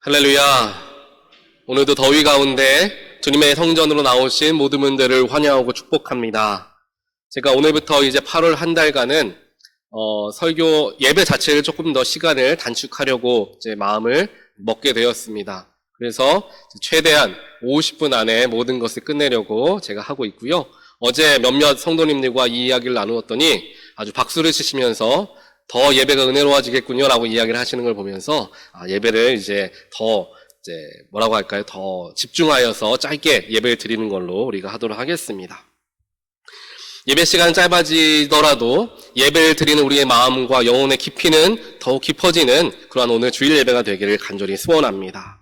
할렐루야. 오늘도 더위 가운데 주님의 성전으로 나오신 모든 분들을 환영하고 축복합니다. 제가 오늘부터 이제 8월 한 달간은 설교 예배 자체를 조금 더 시간을 단축하려고 이제 마음을 먹게 되었습니다. 그래서 최대한 50분 안에 모든 것을 끝내려고 제가 하고 있고요. 어제 몇몇 성도님들과 이 이야기를 나누었더니 아주 박수를 치시면서 더 예배가 은혜로워지겠군요 라고 이야기를 하시는 걸 보면서 예배를 이제 더 뭐라고 할까요? 더 집중하여서 짧게 예배를 드리는 걸로 우리가 하도록 하겠습니다. 예배 시간 짧아지더라도 예배를 드리는 우리의 마음과 영혼의 깊이는 더욱 깊어지는 그러한 오늘 주일 예배가 되기를 간절히 소원합니다.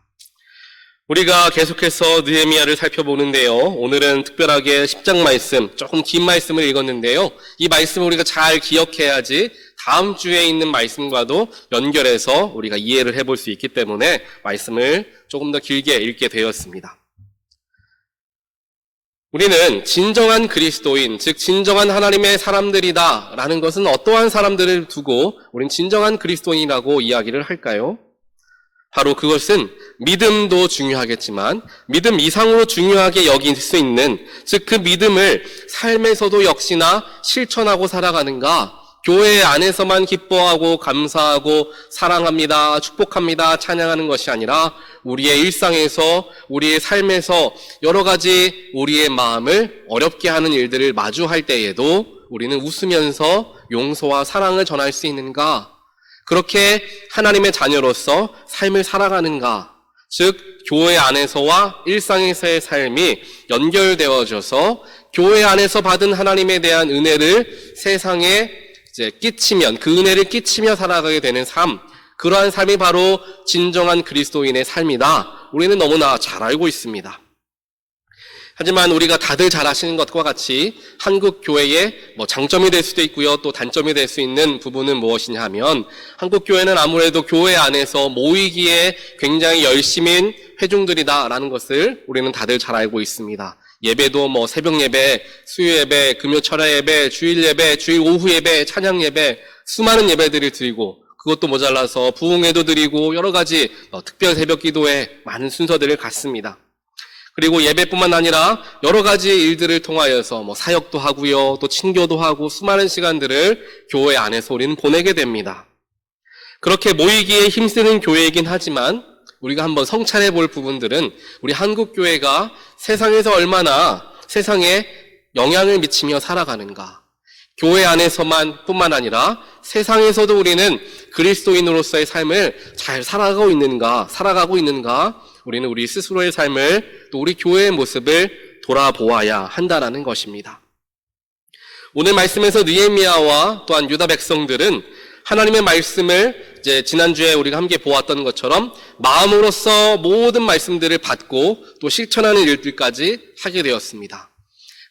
우리가 계속해서 느헤미야를 살펴보는데요. 오늘은 특별하게 10장 말씀, 조금 긴 말씀을 읽었는데요. 이 말씀을 우리가 잘 기억해야지 다음 주에 있는 말씀과도 연결해서 우리가 이해를 해볼 수 있기 때문에 말씀을 조금 더 길게 읽게 되었습니다. 우리는 진정한 그리스도인, 즉 진정한 하나님의 사람들이다 라는 것은 어떠한 사람들을 두고 우린 진정한 그리스도인이라고 이야기를 할까요? 바로 그것은 믿음도 중요하겠지만 믿음 이상으로 중요하게 여길 수 있는, 즉 그 믿음을 삶에서도 역시나 실천하고 살아가는가, 교회 안에서만 기뻐하고 감사하고 사랑합니다, 축복합니다, 찬양하는 것이 아니라 우리의 일상에서, 우리의 삶에서 여러 가지 우리의 마음을 어렵게 하는 일들을 마주할 때에도 우리는 웃으면서 용서와 사랑을 전할 수 있는가, 그렇게 하나님의 자녀로서 삶을 살아가는가, 즉 교회 안에서와 일상에서의 삶이 연결되어져서 교회 안에서 받은 하나님에 대한 은혜를 세상에 끼치면, 그 은혜를 끼치며 살아가게 되는 삶, 그러한 삶이 바로 진정한 그리스도인의 삶이다. 우리는 너무나 잘 알고 있습니다. 하지만 우리가 다들 잘 아시는 것과 같이 한국 교회의 장점이 될 수도 있고요, 또 단점이 될 수 있는 부분은 무엇이냐 하면, 한국 교회는 아무래도 교회 안에서 모이기에 굉장히 열심인 회중들이다라는 것을 우리는 다들 잘 알고 있습니다. 예배도 새벽 예배, 수요 예배, 금요 철야 예배, 주일 예배, 주일 오후 예배, 찬양 예배, 수많은 예배들을 드리고, 그것도 모자라서 부흥회도 드리고 여러 가지 특별 새벽 기도회 많은 순서들을 갖습니다. 그리고 예배뿐만 아니라 여러 가지 일들을 통하여서 사역도 하고요, 또 친교도 하고 수많은 시간들을 교회 안에서 우리는 보내게 됩니다. 그렇게 모이기에 힘쓰는 교회이긴 하지만 우리가 한번 성찰해 볼 부분들은, 우리 한국 교회가 세상에서 얼마나 세상에 영향을 미치며 살아가는가, 교회 안에서만 뿐만 아니라 세상에서도 우리는 그리스도인으로서의 삶을 잘 살아가고 있는가, 우리는 우리 스스로의 삶을, 또 우리 교회의 모습을 돌아보아야 한다라는 것입니다. 오늘 말씀에서 느헤미야와 또한 유다 백성들은 하나님의 말씀을 지난주에 우리가 함께 보았던 것처럼 마음으로써 모든 말씀들을 받고 또 실천하는 일들까지 하게 되었습니다.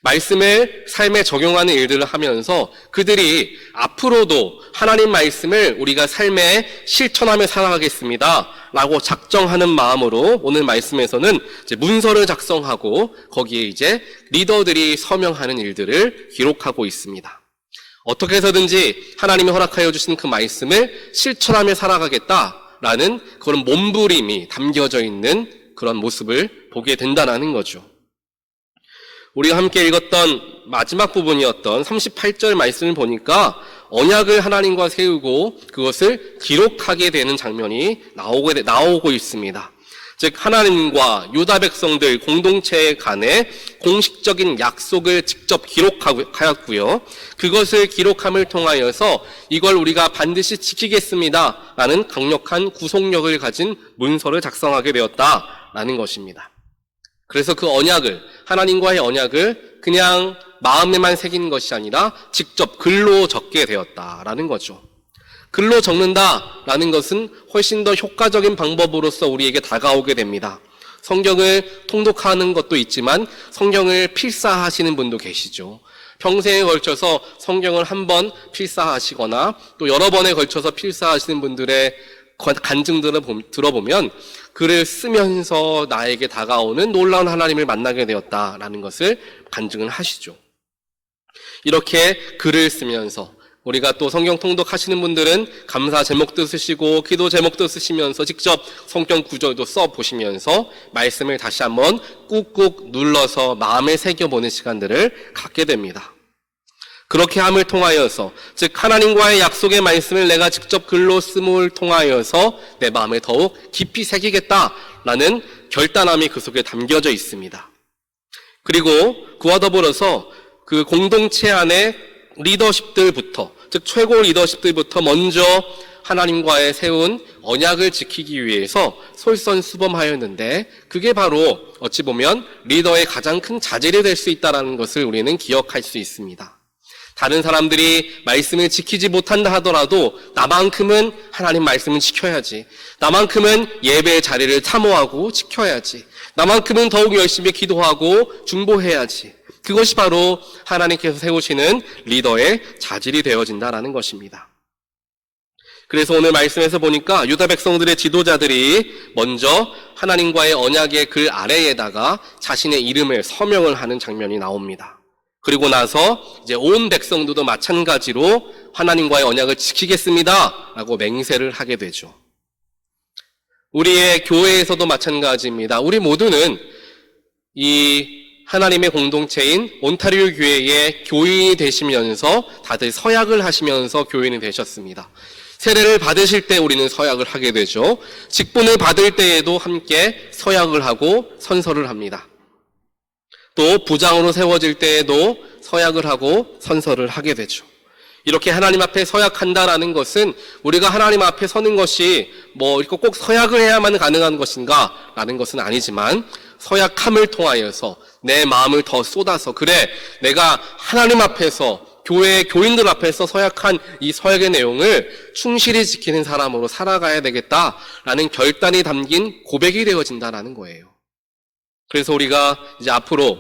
말씀을 삶에 적용하는 일들을 하면서 그들이 앞으로도 하나님 말씀을 우리가 삶에 실천하며 살아가겠습니다 라고 작정하는 마음으로 오늘 말씀에서는 문서를 작성하고 거기에 리더들이 서명하는 일들을 기록하고 있습니다. 어떻게 해서든지 하나님이 허락하여 주신 그 말씀을 실천하며 살아가겠다라는 그런 몸부림이 담겨져 있는 그런 모습을 보게 된다는 거죠. 우리가 함께 읽었던 마지막 부분이었던 38절 말씀을 보니까 언약을 하나님과 세우고 그것을 기록하게 되는 장면이 나오고 있습니다. 즉 하나님과 유다 백성들 공동체 간의 공식적인 약속을 직접 기록하였고요. 그것을 기록함을 통하여서 이걸 우리가 반드시 지키겠습니다 라는 강력한 구속력을 가진 문서를 작성하게 되었다라는 것입니다. 그래서 그 언약을, 하나님과의 언약을 그냥 마음에만 새긴 것이 아니라 직접 글로 적게 되었다라는 거죠. 글로 적는다라는 것은 훨씬 더 효과적인 방법으로서 우리에게 다가오게 됩니다. 성경을 통독하는 것도 있지만 성경을 필사하시는 분도 계시죠. 평생에 걸쳐서 성경을 한 번 필사하시거나 또 여러 번에 걸쳐서 필사하시는 분들의 간증들을 들어보면 글을 쓰면서 나에게 다가오는 놀라운 하나님을 만나게 되었다라는 것을 간증을 하시죠. 이렇게 글을 쓰면서 우리가 또 성경 통독하시는 분들은 감사 제목도 쓰시고 기도 제목도 쓰시면서 직접 성경 구절도 써보시면서 말씀을 다시 한번 꾹꾹 눌러서 마음에 새겨보는 시간들을 갖게 됩니다. 그렇게 함을 통하여서, 즉 하나님과의 약속의 말씀을 내가 직접 글로 씀을 통하여서 내 마음에 더욱 깊이 새기겠다라는 결단함이 그 속에 담겨져 있습니다. 그리고 그와 더불어서 그 공동체 안에 리더십들부터, 즉 최고 리더십들부터 먼저 하나님과의 세운 언약을 지키기 위해서 솔선수범하였는데, 그게 바로 어찌 보면 리더의 가장 큰 자질이 될 수 있다는 것을 우리는 기억할 수 있습니다. 다른 사람들이 말씀을 지키지 못한다 하더라도 나만큼은 하나님 말씀을 지켜야지, 나만큼은 예배의 자리를 사모하고 지켜야지, 나만큼은 더욱 열심히 기도하고 중보해야지, 그것이 바로 하나님께서 세우시는 리더의 자질이 되어진다라는 것입니다. 그래서 오늘 말씀에서 보니까 유다 백성들의 지도자들이 먼저 하나님과의 언약의 글 아래에다가 자신의 이름을 서명을 하는 장면이 나옵니다. 그리고 나서 이제 온 백성들도 마찬가지로 하나님과의 언약을 지키겠습니다 라고 맹세를 하게 되죠. 우리의 교회에서도 마찬가지입니다. 우리 모두는 이 하나님의 공동체인 온타리오 교회의 교인이 되시면서 다들 서약을 하시면서 교인이 되셨습니다. 세례를 받으실 때 우리는 서약을 하게 되죠. 직분을 받을 때에도 함께 서약을 하고 선서를 합니다. 또 부장으로 세워질 때에도 서약을 하고 선서를 하게 되죠. 이렇게 하나님 앞에 서약한다라는 것은 우리가 하나님 앞에 서는 것이 이렇게 꼭 서약을 해야만 가능한 것인가 라는 것은 아니지만, 서약함을 통하여서 내 마음을 더 쏟아서, 그래 내가 하나님 앞에서 교회 교인들 앞에서 서약한 이 서약의 내용을 충실히 지키는 사람으로 살아가야 되겠다라는 결단이 담긴 고백이 되어진다라는 거예요. 그래서 우리가 이제 앞으로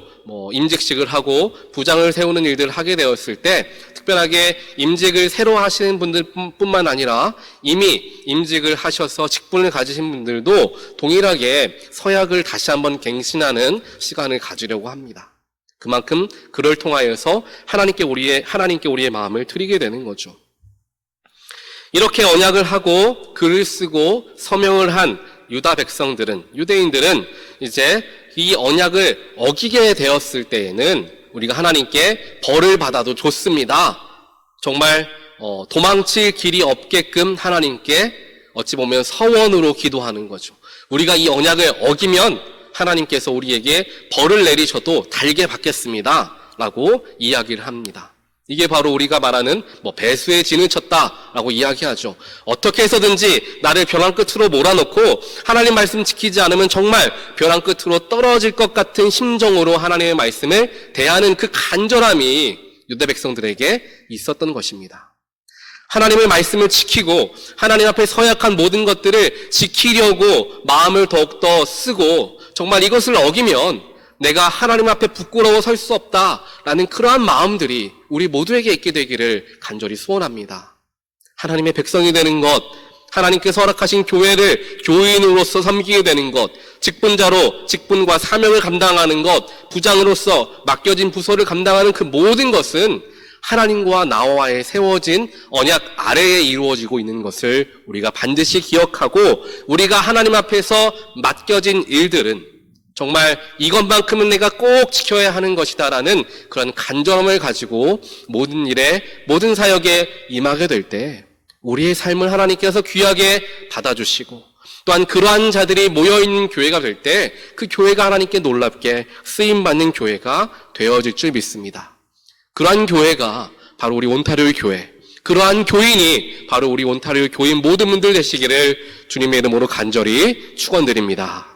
임직식을 하고 부장을 세우는 일들을 하게 되었을 때, 특별하게 임직을 새로 하시는 분들뿐만 아니라 이미 임직을 하셔서 직분을 가지신 분들도 동일하게 서약을 다시 한번 갱신하는 시간을 가지려고 합니다. 그만큼 그를 통하여서 하나님께 우리의 마음을 드리게 되는 거죠. 이렇게 언약을 하고 글을 쓰고 서명을 한 유대인들은 이제 이 언약을 어기게 되었을 때에는 우리가 하나님께 벌을 받아도 좋습니다. 정말 도망칠 길이 없게끔 하나님께 어찌 보면 서원으로 기도하는 거죠. 우리가 이 언약을 어기면 하나님께서 우리에게 벌을 내리셔도 달게 받겠습니다 라고 이야기를 합니다. 이게 바로 우리가 말하는 배수의 진을 쳤다라고 이야기하죠. 어떻게 해서든지 나를 벼랑 끝으로 몰아넣고 하나님 말씀 지키지 않으면 정말 벼랑 끝으로 떨어질 것 같은 심정으로 하나님의 말씀을 대하는 그 간절함이 유대 백성들에게 있었던 것입니다. 하나님의 말씀을 지키고 하나님 앞에 서약한 모든 것들을 지키려고 마음을 더욱더 쓰고, 정말 이것을 어기면 내가 하나님 앞에 부끄러워 설 수 없다라는 그러한 마음들이 우리 모두에게 있게 되기를 간절히 소원합니다. 하나님의 백성이 되는 것, 하나님께서 허락하신 교회를 교인으로서 섬기게 되는 것, 직분자로 직분과 사명을 감당하는 것, 부장으로서 맡겨진 부서를 감당하는 그 모든 것은 하나님과 나와의 세워진 언약 아래에 이루어지고 있는 것을 우리가 반드시 기억하고, 우리가 하나님 앞에서 맡겨진 일들은 정말 이것만큼은 내가 꼭 지켜야 하는 것이다라는 그런 간절함을 가지고 모든 일에, 모든 사역에 임하게 될 때 우리의 삶을 하나님께서 귀하게 받아주시고, 또한 그러한 자들이 모여있는 교회가 될 때 그 교회가 하나님께 놀랍게 쓰임받는 교회가 되어질 줄 믿습니다. 그러한 교회가 바로 우리 온타리오 교회, 그러한 교인이 바로 우리 온타리오 교인 모든 분들 되시기를 주님의 이름으로 간절히 축원드립니다.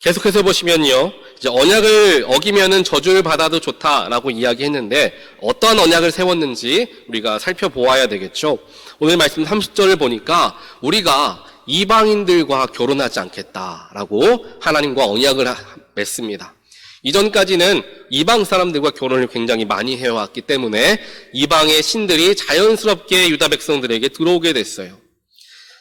계속해서 보시면요, 이제 언약을 어기면은 저주를 받아도 좋다라고 이야기했는데 어떠한 언약을 세웠는지 우리가 살펴보아야 되겠죠. 오늘 말씀 30절을 보니까 우리가 이방인들과 결혼하지 않겠다라고 하나님과 언약을 맺습니다. 이전까지는 이방 사람들과 결혼을 굉장히 많이 해왔기 때문에 이방의 신들이 자연스럽게 유다 백성들에게 들어오게 됐어요.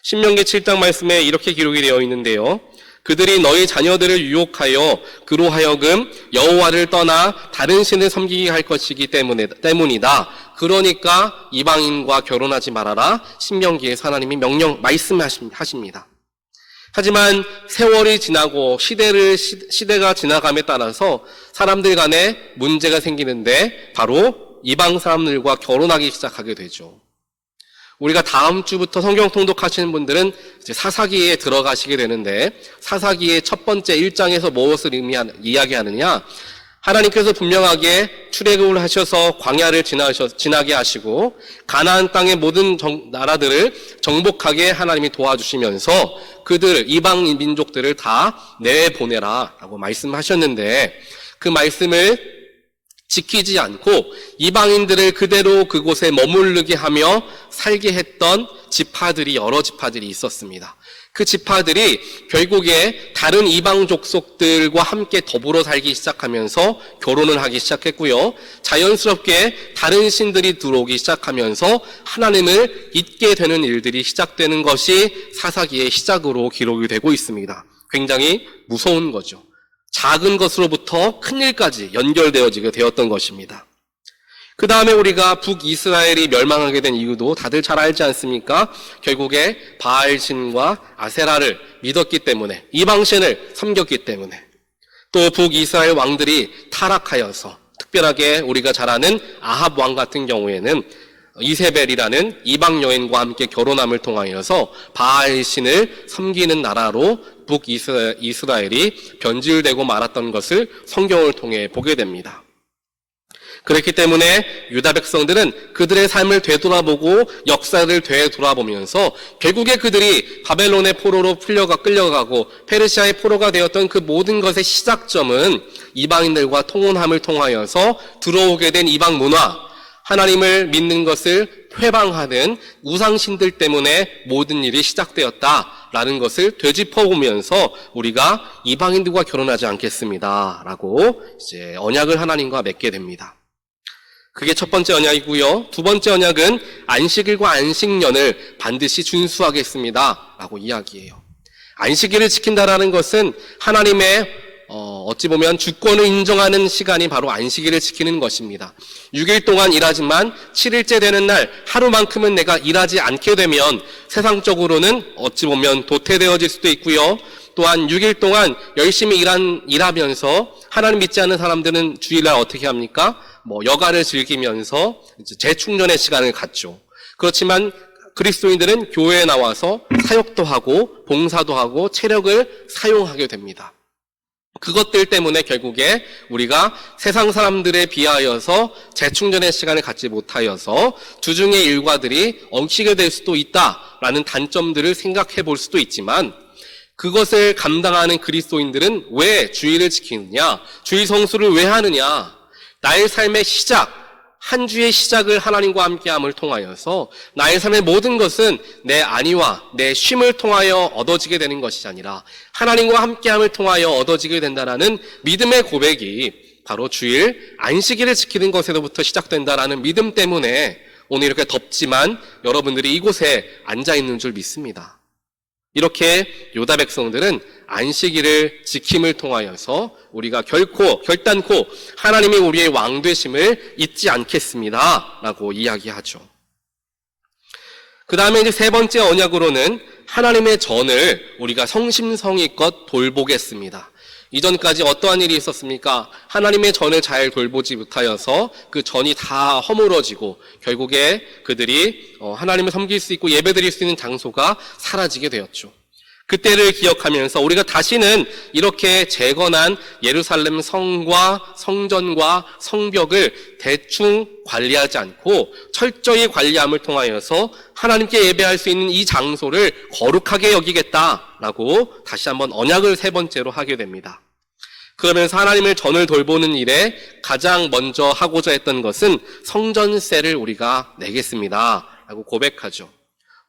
신명기 7장 말씀에 이렇게 기록이 되어 있는데요. 그들이 너희 자녀들을 유혹하여 그로 하여금 여호와를 떠나 다른 신을 섬기게 할 것이기 때문이다. 그러니까 이방인과 결혼하지 말아라. 신명기에서 하나님이 말씀하십니다. 하지만 세월이 지나고 시대가 지나감에 따라서 사람들 간에 문제가 생기는데 바로 이방 사람들과 결혼하기 시작하게 되죠. 우리가 다음 주부터 성경 통독하시는 분들은 이제 사사기에 들어가시게 되는데, 사사기의 첫 번째 1장에서 무엇을 이야기하느냐? 하나님께서 분명하게 출애굽을 하셔서 광야를 지나게 하시고 가나안 땅의 모든 나라들을 정복하게 하나님이 도와주시면서 그들 이방 민족들을 다 내보내라라고 말씀하셨는데, 그 말씀을 지키지 않고 이방인들을 그대로 그곳에 머무르게 하며 살게 했던 지파들이 여러 지파들이 있었습니다. 그 지파들이 결국에 다른 이방 족속들과 함께 더불어 살기 시작하면서 결혼을 하기 시작했고요. 자연스럽게 다른 신들이 들어오기 시작하면서 하나님을 잊게 되는 일들이 시작되는 것이 사사기의 시작으로 기록이 되고 있습니다. 굉장히 무서운 거죠. 작은 것으로부터 큰 일까지 연결되어지게 되었던 것입니다. 그 다음에 우리가 북이스라엘이 멸망하게 된 이유도 다들 잘 알지 않습니까? 결국에 바알신과 아세라를 믿었기 때문에, 이방신을 섬겼기 때문에, 또 북이스라엘 왕들이 타락하여서, 특별하게 우리가 잘 아는 아합 왕 같은 경우에는 이세벨이라는 이방 여인과 함께 결혼함을 통하여서 바알신을 섬기는 나라로 북이스라엘이 변질되고 말았던 것을 성경을 통해 보게 됩니다. 그렇기 때문에 유다 백성들은 그들의 삶을 되돌아보고 역사를 되돌아보면서 결국에 그들이 바벨론의 포로로 끌려가고 페르시아의 포로가 되었던 그 모든 것의 시작점은 이방인들과 통혼함을 통하여서 들어오게 된 이방 문화, 하나님을 믿는 것을 회방하는 우상신들 때문에 모든 일이 시작되었다라는 것을 되짚어보면서 우리가 이방인들과 결혼하지 않겠습니다 라고 이제 언약을 하나님과 맺게 됩니다. 그게 첫 번째 언약이고요. 두 번째 언약은 안식일과 안식년을 반드시 준수하겠습니다 라고 이야기해요. 안식일을 지킨다라는 것은 하나님의 어찌 보면 주권을 인정하는 시간이 바로 안식일을 지키는 것입니다. 6일 동안 일하지만 7일째 되는 날 하루만큼은 내가 일하지 않게 되면 세상적으로는 어찌 보면 도태되어질 수도 있고요. 또한 6일 동안 열심히 일하면서 하나님 믿지 않는 사람들은 주일날 어떻게 합니까? 여가를 즐기면서 재충전의 시간을 갖죠. 그렇지만 그리스도인들은 교회에 나와서 사역도 하고 봉사도 하고 체력을 사용하게 됩니다. 그것들 때문에 결국에 우리가 세상 사람들에 비하여서 재충전의 시간을 갖지 못하여서 주중의 일과들이 엉키게 될 수도 있다라는 단점들을 생각해 볼 수도 있지만, 그것을 감당하는 그리스도인들은 왜 주일을 지키느냐, 주일 성수를 왜 하느냐, 나의 삶의 시작, 한 주의 시작을 하나님과 함께함을 통하여서 나의 삶의 모든 것은 내 안위와 내 쉼을 통하여 얻어지게 되는 것이 아니라 하나님과 함께함을 통하여 얻어지게 된다라는 믿음의 고백이 바로 주일 안식일을 지키는 것에서부터 시작된다라는 믿음 때문에 오늘 이렇게 덥지만 여러분들이 이곳에 앉아 있는 줄 믿습니다. 이렇게 유다 백성들은 안식일을 지킴을 통하여서 우리가 결단코 하나님이 우리의 왕 되심을 잊지 않겠습니다 라고 이야기하죠. 그 다음에 이제 세 번째 언약으로는 하나님의 전을 우리가 성심성의껏 돌보겠습니다. 이전까지 어떠한 일이 있었습니까? 하나님의 전을 잘 돌보지 못하여서 그 전이 다 허물어지고 결국에 그들이 하나님을 섬길 수 있고 예배드릴 수 있는 장소가 사라지게 되었죠. 그때를 기억하면서 우리가 다시는 이렇게 재건한 예루살렘 성과 성전과 성벽을 대충 관리하지 않고 철저히 관리함을 통하여서 하나님께 예배할 수 있는 이 장소를 거룩하게 여기겠다라고 다시 한번 언약을 세 번째로 하게 됩니다. 그러면서 하나님의 전을 돌보는 일에 가장 먼저 하고자 했던 것은 성전세를 우리가 내겠습니다 라고 고백하죠.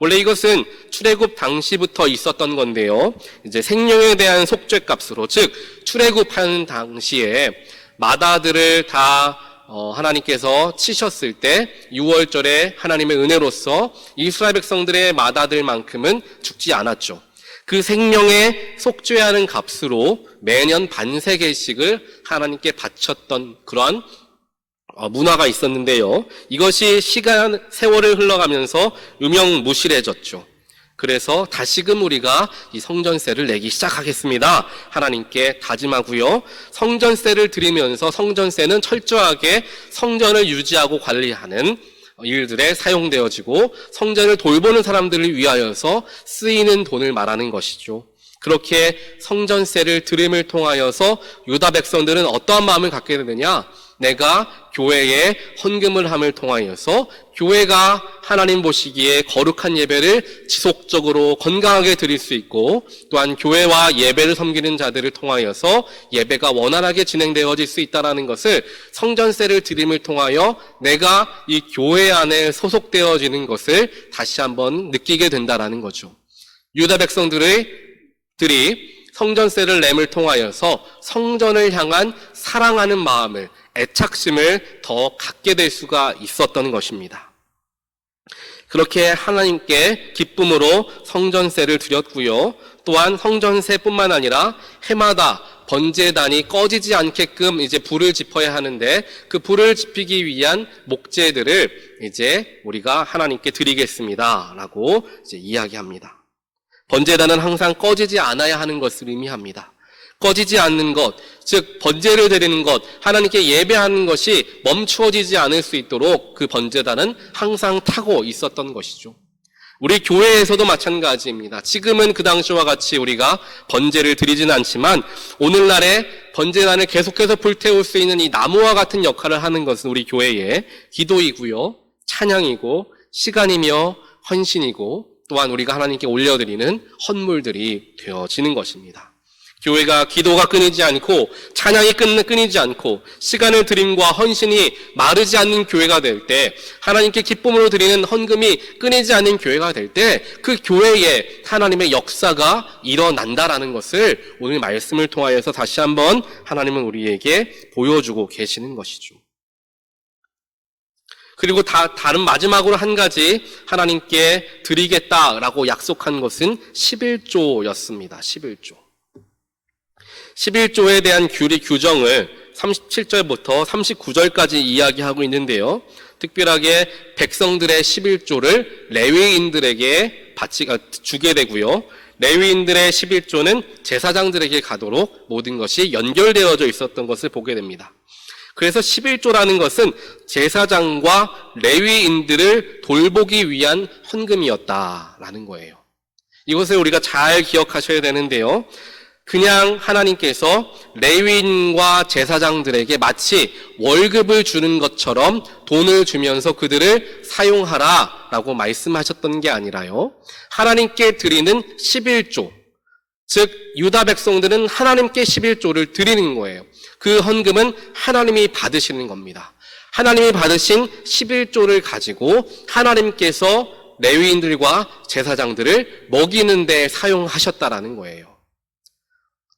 원래 이것은 출애굽 당시부터 있었던 건데요. 이제 생명에 대한 속죄값으로, 즉 출애굽하는 당시에 마다들을 다 하나님께서 치셨을 때 6월절에 하나님의 은혜로서 이스라엘 백성들의 마다들만큼은 죽지 않았죠. 그 생명에 속죄하는 값으로 매년 반세개씩을 하나님께 바쳤던 그러한 문화가 있었는데요. 이것이 세월을 흘러가면서 유명무실해졌죠. 그래서 다시금 우리가 이 성전세를 내기 시작하겠습니다. 하나님께 다짐하고요. 성전세를 드리면서 성전세는 철저하게 성전을 유지하고 관리하는 일들에 사용되어지고 성전을 돌보는 사람들을 위하여서 쓰이는 돈을 말하는 것이죠. 그렇게 성전세를 드림을 통하여서 유다 백성들은 어떠한 마음을 갖게 되느냐? 내가 교회에 헌금을 함을 통하여서 교회가 하나님 보시기에 거룩한 예배를 지속적으로 건강하게 드릴 수 있고, 또한 교회와 예배를 섬기는 자들을 통하여서 예배가 원활하게 진행되어질 수 있다는 것을 성전세를 드림을 통하여 내가 이 교회 안에 소속되어지는 것을 다시 한번 느끼게 된다는 거죠. 유다 백성들이 성전세를 냄을 통하여서 성전을 향한 사랑하는 마음을, 애착심을 더 갖게 될 수가 있었던 것입니다. 그렇게 하나님께 기쁨으로 성전세를 드렸고요. 또한 성전세뿐만 아니라 해마다 번제단이 꺼지지 않게끔 이제 불을 지펴야 하는데, 그 불을 지피기 위한 목재들을 이제 우리가 하나님께 드리겠습니다라고 이제 이야기합니다. 번제단은 항상 꺼지지 않아야 하는 것을 의미합니다. 꺼지지 않는 것, 즉 번제를 드리는 것, 하나님께 예배하는 것이 멈추어지지 않을 수 있도록 그 번제단은 항상 타고 있었던 것이죠. 우리 교회에서도 마찬가지입니다. 지금은 그 당시와 같이 우리가 번제를 드리지는 않지만 오늘날에 번제단을 계속해서 불태울 수 있는 이 나무와 같은 역할을 하는 것은 우리 교회의 기도이고요, 찬양이고 시간이며 헌신이고, 또한 우리가 하나님께 올려드리는 헌물들이 되어지는 것입니다. 교회가 기도가 끊이지 않고 찬양이 끊이지 않고 시간을 드림과 헌신이 마르지 않는 교회가 될 때, 하나님께 기쁨으로 드리는 헌금이 끊이지 않는 교회가 될 때 그 교회에 하나님의 역사가 일어난다라는 것을 오늘 말씀을 통하여서 다시 한번 하나님은 우리에게 보여주고 계시는 것이죠. 그리고 다른 마지막으로 한 가지 하나님께 드리겠다라고 약속한 것은 11조였습니다. 11조에 대한 규정을 37절부터 39절까지 이야기하고 있는데요. 특별하게 백성들의 11조를 레위인들에게 주게 되고요. 레위인들의 11조는 제사장들에게 가도록 모든 것이 연결되어져 있었던 것을 보게 됩니다. 그래서 11조라는 것은 제사장과 레위인들을 돌보기 위한 헌금이었다라는 거예요. 이것을 우리가 잘 기억하셔야 되는데요. 그냥 하나님께서 레위인과 제사장들에게 마치 월급을 주는 것처럼 돈을 주면서 그들을 사용하라라고 말씀하셨던 게 아니라요, 하나님께 드리는 11조, 즉 유다 백성들은 하나님께 11조를 드리는 거예요. 그 헌금은 하나님이 받으시는 겁니다. 하나님이 받으신 11조를 가지고 하나님께서 레위인들과 제사장들을 먹이는 데 사용하셨다라는 거예요.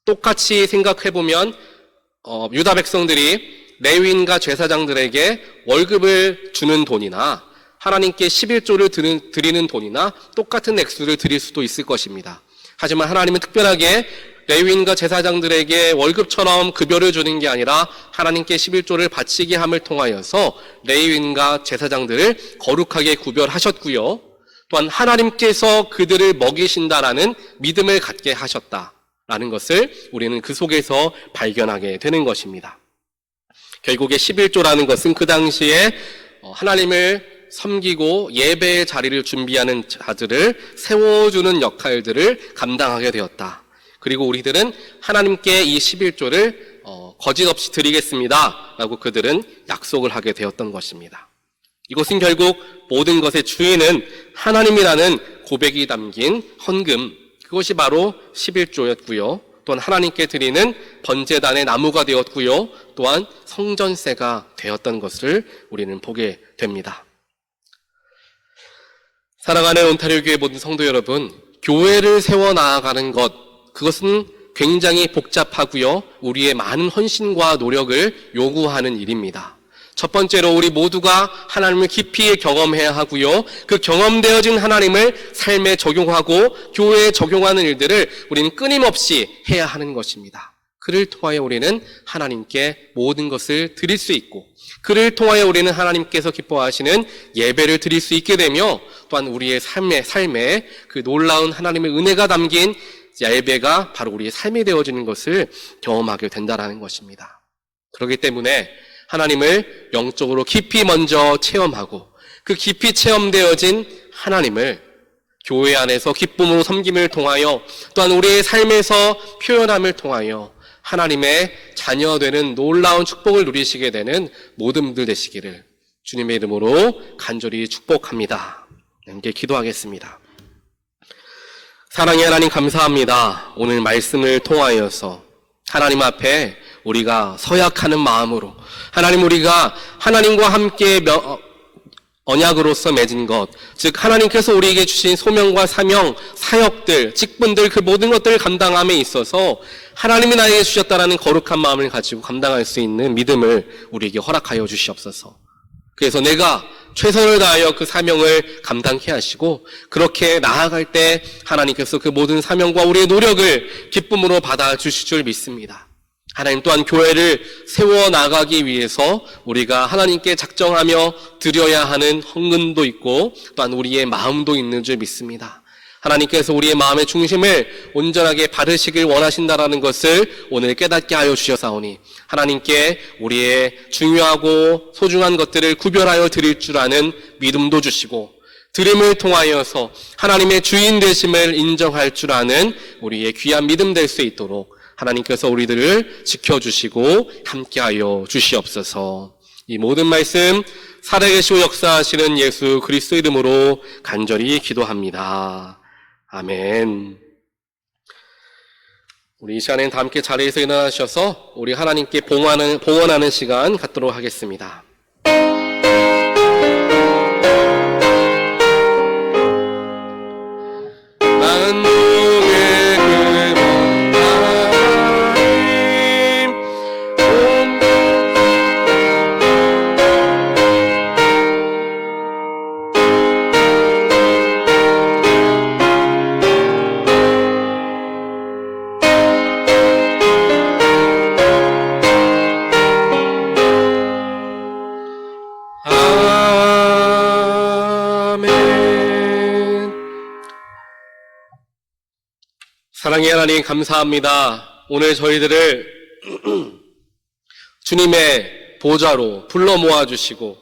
똑같이 생각해보면 유다 백성들이 레위인과 제사장들에게 월급을 주는 돈이나 하나님께 11조를 드리는 돈이나 똑같은 액수를 드릴 수도 있을 것입니다. 하지만 하나님은 특별하게 레위인과 제사장들에게 월급처럼 급여를 주는 게 아니라 하나님께 11조를 바치게 함을 통하여서 레위인과 제사장들을 거룩하게 구별하셨고요. 또한 하나님께서 그들을 먹이신다라는 믿음을 갖게 하셨다라는 것을 우리는 그 속에서 발견하게 되는 것입니다. 결국에 11조라는 것은 그 당시에 하나님을 섬기고 예배의 자리를 준비하는 자들을 세워주는 역할들을 감당하게 되었다. 그리고 우리들은 하나님께 이 11조를 거짓없이 드리겠습니다 라고 그들은 약속을 하게 되었던 것입니다. 이것은 결국 모든 것의 주인은 하나님이라는 고백이 담긴 헌금, 그것이 바로 11조였고요. 또한 하나님께 드리는 번제단의 나무가 되었고요. 또한 성전세가 되었던 것을 우리는 보게 됩니다. 사랑하는 온타리오 교회 모든 성도 여러분, 교회를 세워나가는 것, 그것은 굉장히 복잡하고요. 우리의 많은 헌신과 노력을 요구하는 일입니다. 첫 번째로 우리 모두가 하나님을 깊이 경험해야 하고요. 그 경험되어진 하나님을 삶에 적용하고 교회에 적용하는 일들을 우리는 끊임없이 해야 하는 것입니다. 그를 통하여 우리는 하나님께 모든 것을 드릴 수 있고, 그를 통하여 우리는 하나님께서 기뻐하시는 예배를 드릴 수 있게 되며, 또한 우리의 삶에 그 놀라운 하나님의 은혜가 담긴 예배가 바로 우리의 삶이 되어지는 것을 경험하게 된다는 것입니다. 그렇기 때문에 하나님을 영적으로 깊이 먼저 체험하고, 그 깊이 체험되어진 하나님을 교회 안에서 기쁨으로 섬김을 통하여, 또한 우리의 삶에서 표현함을 통하여 하나님의 자녀되는 놀라운 축복을 누리시게 되는 모든 분들 되시기를 주님의 이름으로 간절히 축복합니다. 함께 기도하겠습니다. 사랑의 하나님, 감사합니다. 오늘 말씀을 통하여서 하나님 앞에 우리가 서약하는 마음으로, 하나님, 우리가 하나님과 함께 언약으로서 맺은 것, 즉 하나님께서 우리에게 주신 소명과 사명, 사역들, 직분들, 그 모든 것들을 감당함에 있어서 하나님이 나에게 주셨다라는 거룩한 마음을 가지고 감당할 수 있는 믿음을 우리에게 허락하여 주시옵소서. 그래서 내가 최선을 다하여 그 사명을 감당케 하시고, 그렇게 나아갈 때 하나님께서 그 모든 사명과 우리의 노력을 기쁨으로 받아주실 줄 믿습니다. 하나님, 또한 교회를 세워나가기 위해서 우리가 하나님께 작정하며 드려야 하는 헌금도 있고, 또한 우리의 마음도 있는 줄 믿습니다. 하나님께서 우리의 마음의 중심을 온전하게 바르시길 원하신다라는 것을 오늘 깨닫게 하여 주셔사오니, 하나님께 우리의 중요하고 소중한 것들을 구별하여 드릴 줄 아는 믿음도 주시고, 드림을 통하여서 하나님의 주인 되심을 인정할 줄 아는 우리의 귀한 믿음 될 수 있도록 하나님께서 우리들을 지켜주시고 함께하여 주시옵소서. 이 모든 말씀 살아계시고 역사하시는 예수 그리스도 이름으로 간절히 기도합니다. 아멘. 우리 이 시간에는 다 함께 자리에서 일어나셔서 우리 하나님께 봉헌하는 시간 갖도록 하겠습니다. 사랑의 하나님, 감사합니다. 오늘 저희들을 주님의 보좌로 불러 모아주시고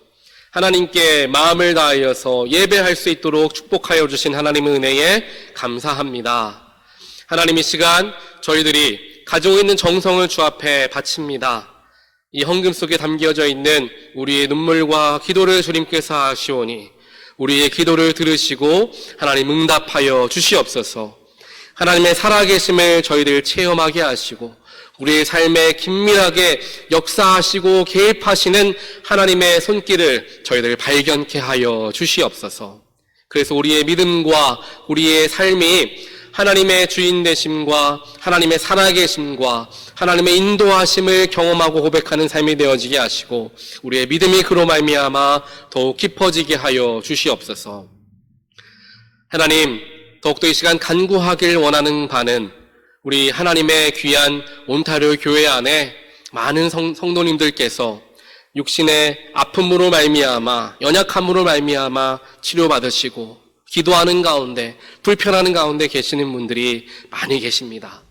하나님께 마음을 다하여서 예배할 수 있도록 축복하여 주신 하나님의 은혜에 감사합니다. 하나님, 이 시간 저희들이 가지고 있는 정성을 주 앞에 바칩니다. 이 헌금 속에 담겨져 있는 우리의 눈물과 기도를 주님께서 하시오니 우리의 기도를 들으시고 하나님 응답하여 주시옵소서. 하나님의 살아계심을 저희들 체험하게 하시고 우리의 삶에 긴밀하게 역사하시고 개입하시는 하나님의 손길을 저희들 발견케 하여 주시옵소서. 그래서 우리의 믿음과 우리의 삶이 하나님의 주인 되심과 하나님의 살아계심과 하나님의 인도하심을 경험하고 고백하는 삶이 되어지게 하시고 우리의 믿음이 그로 말미암아 더욱 깊어지게 하여 주시옵소서. 하나님, 더욱더 이 시간 간구하길 원하는 바는 우리 하나님의 귀한 온타rio 교회 안에 많은 성도님들께서 육신의 아픔으로 말미암아 연약함으로 말미암아 치료받으시고 기도하는 가운데 불편하는 가운데 계시는 분들이 많이 계십니다.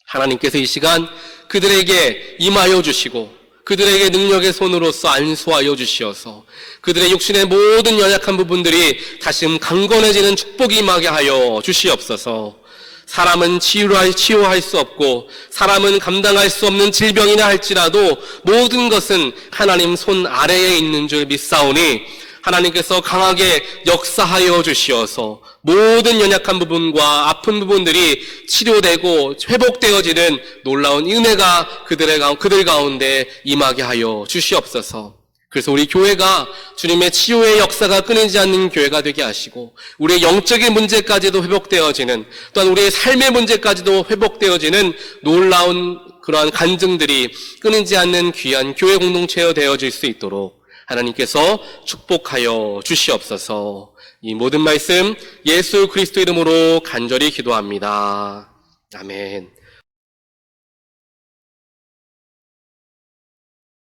하나님께서 이 시간 그들에게 임하여 주시고 그들에게 능력의 손으로서 안수하여 주시어서 그들의 육신의 모든 연약한 부분들이 다시 강건해지는 축복이 임하게 하여 주시옵소서. 사람은 치유할 수 없고 사람은 감당할 수 없는 질병이나 할지라도 모든 것은 하나님 손 아래에 있는 줄 믿사오니 하나님께서 강하게 역사하여 주시어서 모든 연약한 부분과 아픈 부분들이 치료되고 회복되어지는 놀라운 은혜가 그들 가운데 임하게 하여 주시옵소서. 그래서 우리 교회가 주님의 치유의 역사가 끊이지 않는 교회가 되게 하시고 우리의 영적인 문제까지도 회복되어지는 또한 우리의 삶의 문제까지도 회복되어지는 놀라운 그러한 간증들이 끊이지 않는 귀한 교회 공동체여 되어질 수 있도록 하나님께서 축복하여 주시옵소서. 이 모든 말씀 예수 그리스도 이름으로 간절히 기도합니다. 아멘.